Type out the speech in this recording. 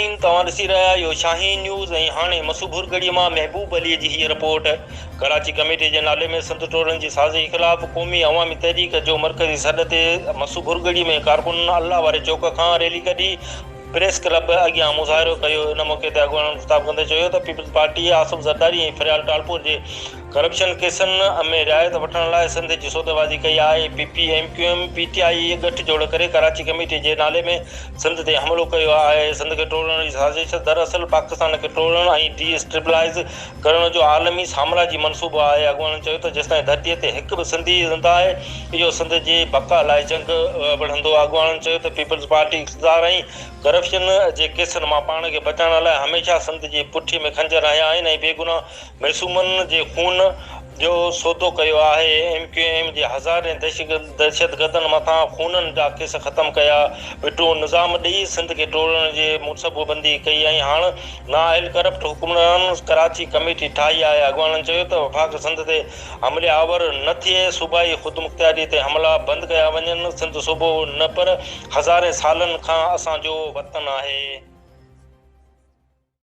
नाज़रीन तव्हां ॾिसी रहिया आहियो शाहीन न्यूज़ ऐं हाणे मसूबुर गढ़ीअ मां महबूब अलीअ जी हीअ रिपोर्ट। कराची कमेटी जे नाले में संत टोड़नि जी साज़िश ख़िलाफ़ क़ौमी अवामी तहरीक जो मरकज़ी सॾ ते मसूबुर गढ़ी में कारकुन अल्लाह वारे चौक खां रैली कढी प्रेस क्लब अॻियां मुज़ाहिरो कयो। इन मौक़े ते अॻुवाणनि ख़िताब कंदे चयो त पीपल्स पार्टी आसिफ ज़रदारी ऐं फ़रियाल टालपुर जे करप्शन केसनि में रिआयत वठण लाइ सिंध जी सौदेबाज़ी कई आहे। PPMQM PTI गठजोड़ करे कराची कमेटी जे नाले में सिंध ते हमिलो कयो आहे। सिंध खे टोड़ण जी साज़िश दरअसल पाकिस्तान खे टोड़ण ऐं डिस्टेबलाइज़ करण जो आलमी साम्राजी मनसूबो आहे। अॻुवाणनि चयो त जेसिताईं धरतीअ ते हिकु बि सिंधी ज़िंदा आहे इहो सिंध जे बका लाइ जंग वढ़ंदो। अॻुवाणनि चयो त पीपल्स पार्टी इक़्तिदार ऐं करप्शन जे केसनि मां पाण खे बचाइण लाइ हमेशह सिंध जी पुठीअ में खंजर हया आहिनि ऐं बेगुनाह मासूमनि जे खून जो सौदो कयो आहे। MQM जे हज़ारे दहशतगर्दनि मथां खूननि जा केस ख़तमु कया, बिटो निज़ाम ॾेई सिंध खे टोड़ण जे मुनसूबोबंदी कई ऐं हाणे नाअहल करप्ट हुकुमरान कराची कमेटी ठाही आहे। अॻुवाणनि चयो त वफ़ाक़ सिंध ते हमले आवर न थिए, सूबाई ख़ुदमुख्तियारी ते हमला बंदि कया वञनि। सिंध सूबो न पर हज़ारे सालनि खां असांजो वतन आहे।